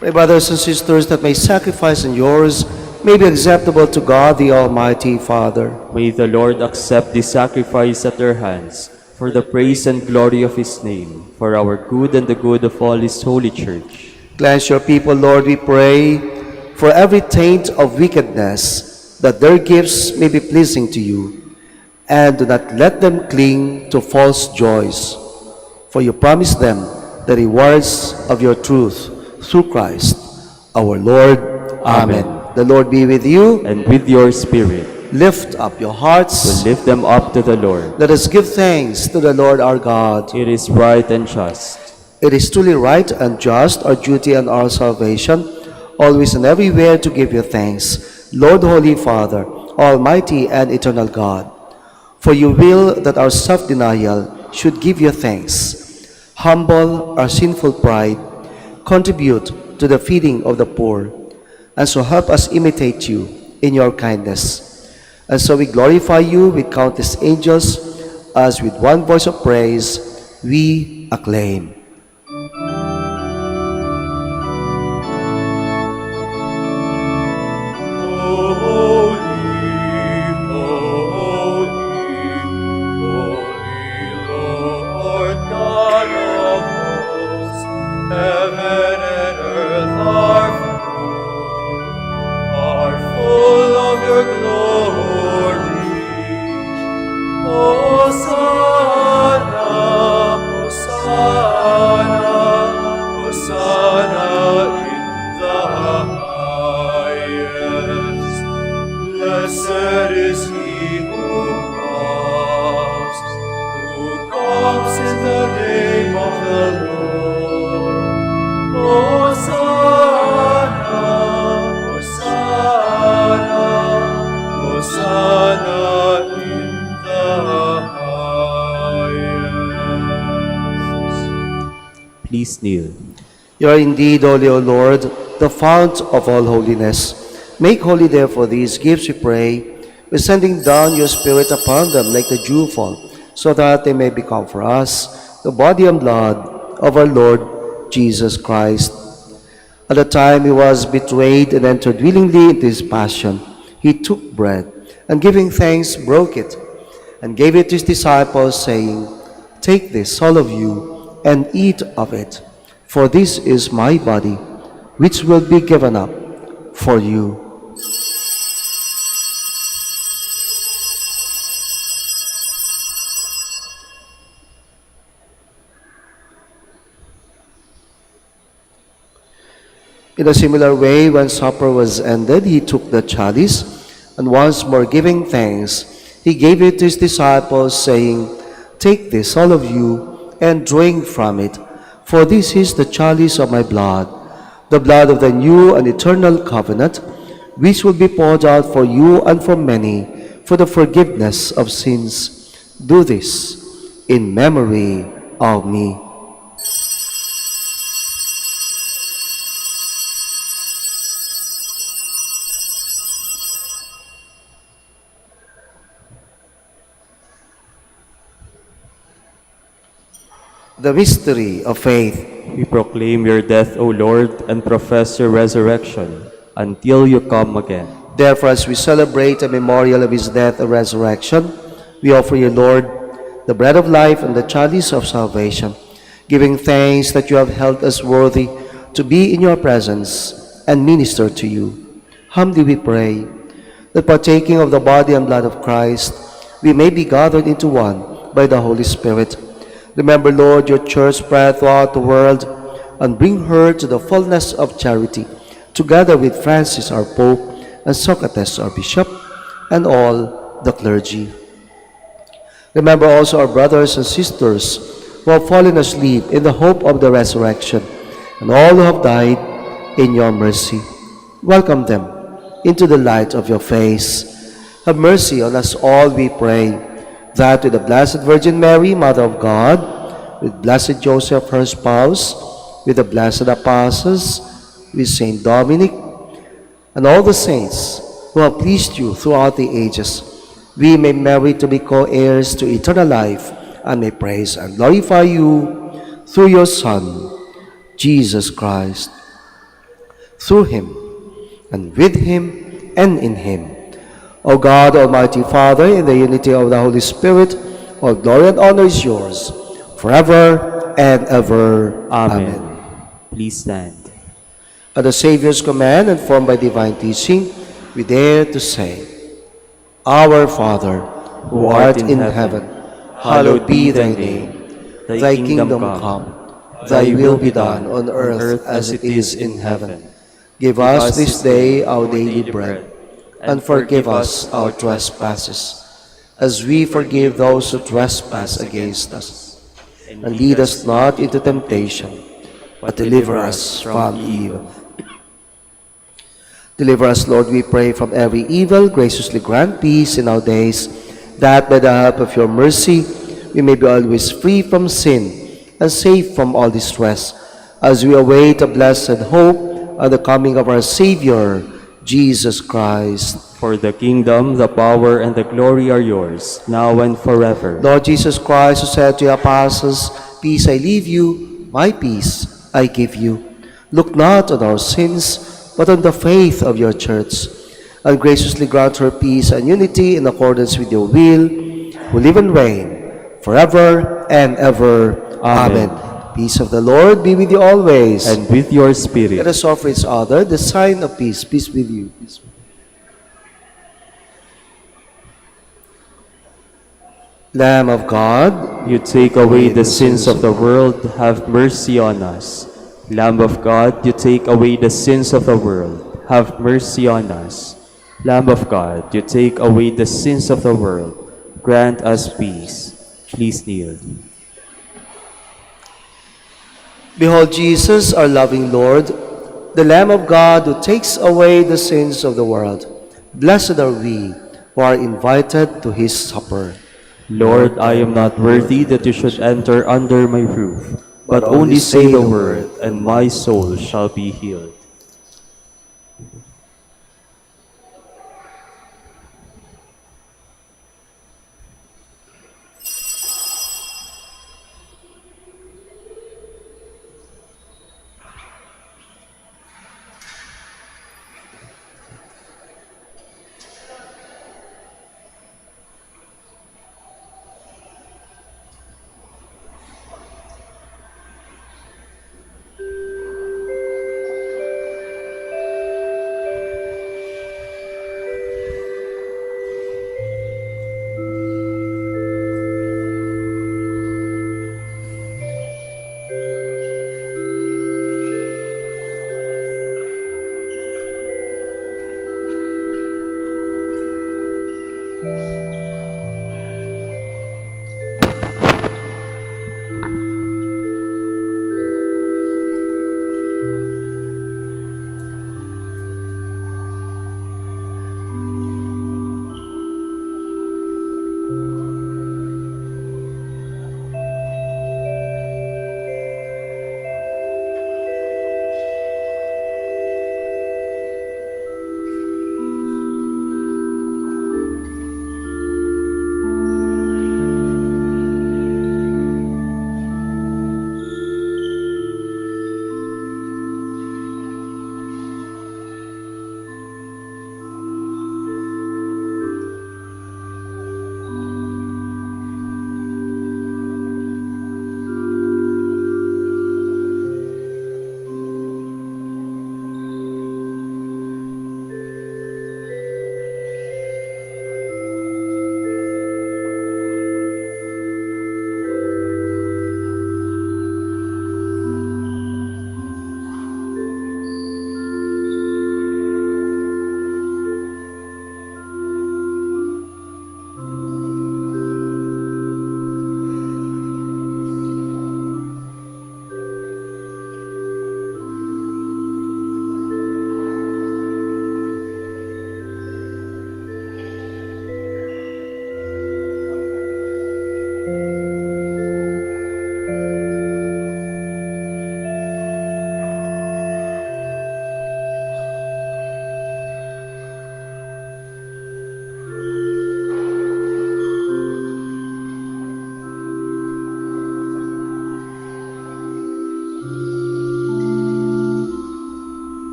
Pray, brothers and sisters, that my sacrifice and yours may be acceptable to God, the Almighty Father. May the Lord accept this sacrifice at our hands for the praise and glory of his name, for our good and the good of all his holy church. Cleanse your people, Lord, we pray, for every taint of wickedness, that their gifts may be pleasing to you, and do not let them cling to false joys. For you promise them the rewards of your truth through Christ our Lord. Amen. The Lord be with you. And with your spirit. Lift up your hearts. We lift them up to the Lord. Let us give thanks to the Lord our God. It is right and just. It is truly right and just, our duty and our salvation, always and everywhere to give you thanks, Lord, Holy Father, Almighty and eternal God. For you will that our self-denial should give you thanks, humble our sinful pride, contribute to the feeding of the poor, and so help us imitate you in your kindness. And so we glorify you with countless angels, as with one voice of praise we acclaim. in the name of the Lord. Hosanna, Hosanna, Hosanna in the highest. Please kneel. You are indeed holy, O Lord, the fount of all holiness. Make holy, therefore, these gifts, we pray, by sending down your Spirit upon them like the dewfall, so that they may become for us the body and blood of our Lord Jesus Christ. At the time he was betrayed and entered willingly into his passion, he took bread, and giving thanks, broke it, and gave it to his disciples, saying, "Take this, all of you, and eat of it, for this is my body, which will be given up for you." In a similar way, when supper was ended, he took the chalice, and once more giving thanks, he gave it to his disciples, saying, "Take this, all of you, and drink from it, for this is the chalice of my blood, the blood of the new and eternal covenant, which will be poured out for you and for many for the forgiveness of sins. Do this in memory of me." The mystery of faith. We proclaim your death, O Lord, and profess your resurrection until you come again. Therefore, as we celebrate a memorial of his death and resurrection, we offer you, Lord, the bread of life and the chalice of salvation, giving thanks that you have held us worthy to be in your presence and minister to you. Humbly we pray that partaking of the body and blood of Christ, we may be gathered into one by the Holy Spirit. Remember, Lord, your church spread throughout the world, and bring her to the fullness of charity, together with Francis, our Pope, and Socrates, our Bishop, and all the clergy. Remember also our brothers and sisters who have fallen asleep in the hope of the resurrection, and all who have died in your mercy. Welcome them into the light of your face. Have mercy on us all, we pray, that with the Blessed Virgin Mary, Mother of God, with Blessed Joseph, her spouse, with the blessed apostles, with Saint Dominic, and all the saints who have pleased you throughout the ages, we may merit to be co-heirs to eternal life, and may praise and glorify you through your Son, Jesus Christ. Through him, and with him, and in him, O God, Almighty Father, in the unity of the Holy Spirit, all glory and honor is yours, forever and ever. Amen. Please stand. At the Savior's command, and formed by divine teaching, we dare to say, Our Father, who art in heaven, hallowed be thy name. Thy kingdom come, thy will be done on earth as it is in heaven. Give us this day our daily bread, and forgive us our trespasses, as we forgive those who trespass against us. And lead us not into temptation, but deliver us from evil. Deliver us, Lord, we pray, from every evil. Graciously grant peace in our days, that by the help of your mercy we may be always free from sin and safe from all distress, as we await the blessed hope and the coming of our Savior, Jesus Christ. For the kingdom, the power, and the glory are yours, now and forever. Lord Jesus Christ, who said to your apostles, Peace I leave you, my peace I give you. Look not on our sins, but on the faith of your church, and graciously grant her peace and unity in accordance with your will, who live and reign forever and ever. Amen. Peace of the Lord be with you always. And with your spirit. Let us offer each other the sign of peace. Peace with you. Peace. Lamb of God, you take away the sins of the world, have mercy on us. Lamb of God, you take away the sins of the world, have mercy on us. Lamb of God, you take away the sins of the world, grant us peace. Please kneel. Behold Jesus, our loving Lord, the Lamb of God who takes away the sins of the world. Blessed are we who are invited to his supper. Lord, I am not worthy that you should enter under my roof, But but only say the word, and my soul shall be healed.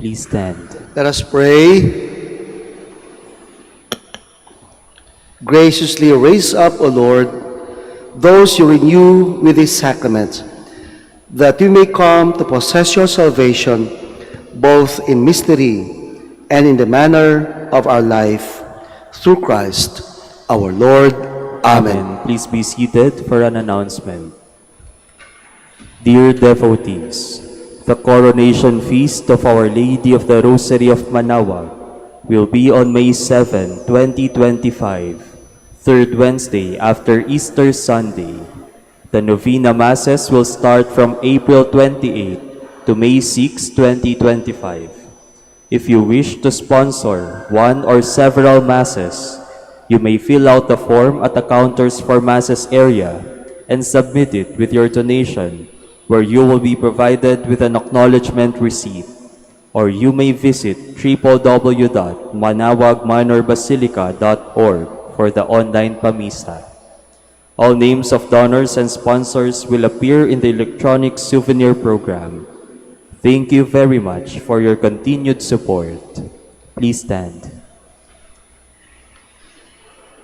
Please stand. Let us pray. Graciously raise up, O Lord, those you renew with this sacrament, that we may come to possess your salvation both in mystery and in the manner of our life, through Christ our Lord. Amen. Please be seated for an announcement. Dear devotees, the coronation feast of Our Lady of the Rosary of Manaoag will be on May 7, 2025, third Wednesday after Easter Sunday. The Novena Masses will start from April 28 to May 6, 2025. If you wish to sponsor one or several Masses, you may fill out the form at the counters for Masses area and submit it with your donation, where you will be provided with an acknowledgement receipt. Or you may visit www.manaoagminorbasilica.org for the online pamisa. All names of donors and sponsors will appear in the electronic souvenir program. Thank you very much for your continued support. Please stand.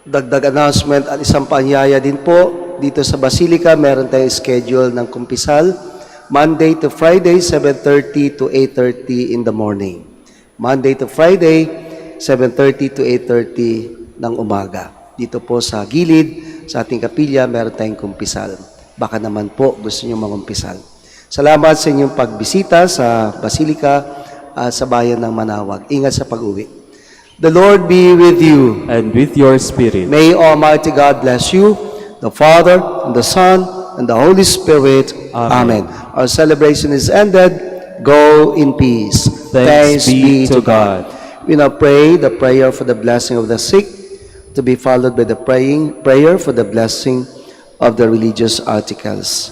Dagdag announcement at isang paanyaya din po. Dito sa Basilica, meron tayong schedule ng kumpisal. Monday to Friday, 7:30 to 8:30 in the morning. Monday to Friday, 7:30 to 8:30 ng umaga. Dito po sa gilid, sa ating kapilya, meron tayong kumpisal. Baka naman po gusto nyo mangumpisal. Salamat sa inyong pagbisita sa Basilica at sa bayan ng Manaoag. Ingat sa pag-uwi. The Lord be with you. And with your spirit. May Almighty God bless you, the Father, and the Son, and the Holy Spirit. Amen. Our celebration is ended. Go in peace. Thanks be to God. We now pray the prayer for the blessing of the sick, to be followed by the prayer for the blessing of the religious articles.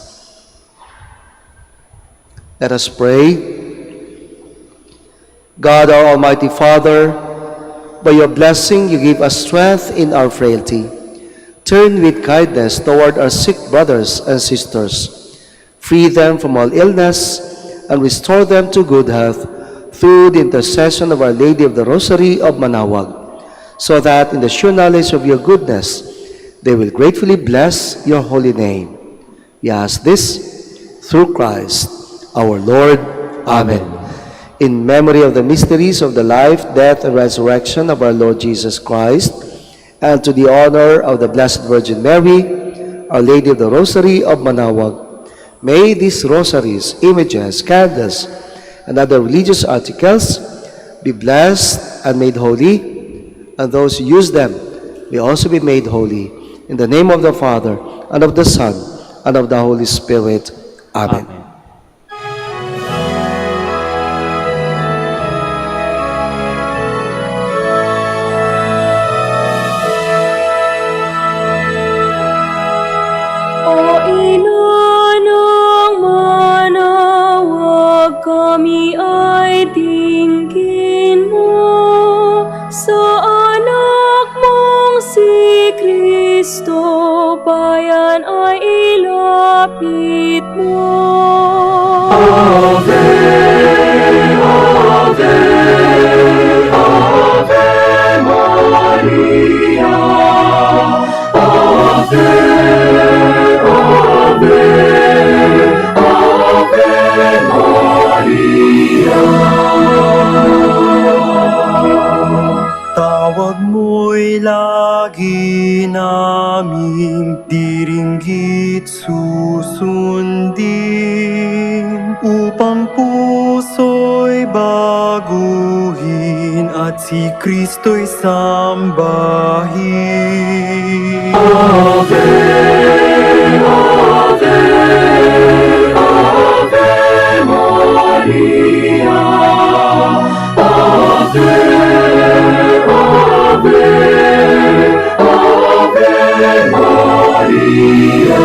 Let us pray. God, our Almighty Father, by your blessing you give us strength in our frailty. Turn with kindness toward our sick brothers and sisters. Free them from all illness and restore them to good health through the intercession of Our Lady of the Rosary of Manaoag, so that in the sure knowledge of your goodness, they will gratefully bless your holy name. We ask this through Christ, our Lord. Amen. In memory of the mysteries of the life, death, and resurrection of our Lord Jesus Christ, and to the honor of the Blessed Virgin Mary, Our Lady of the Rosary of Manaoag, may these rosaries, images, candles, and other religious articles be blessed and made holy, and those who use them may also be made holy. In the name of the Father, and of the Son, and of the Holy Spirit. Amen. Amen. O ina ng Manaoag, kami ay tingin mo sa anak mong si Kristo, bayan ay ilapit mo. Ave, Ave, Ave Maria, Ave, Ave, Ave Maria. Tawag mo'y lagi naming diringgit susundin, upang puso'y baguhin at si Kristo'y sambahin. Ave, Ave, Ave Maria, Ave, Ave, Ave Maria.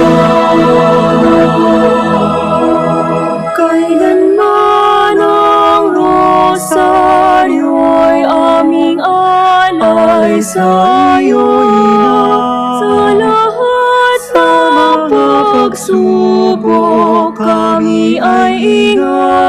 Kailanman ang rosaryo'y aming alay sa'yo, Ina. Sa lahat ng pagsubok kami ay ingat.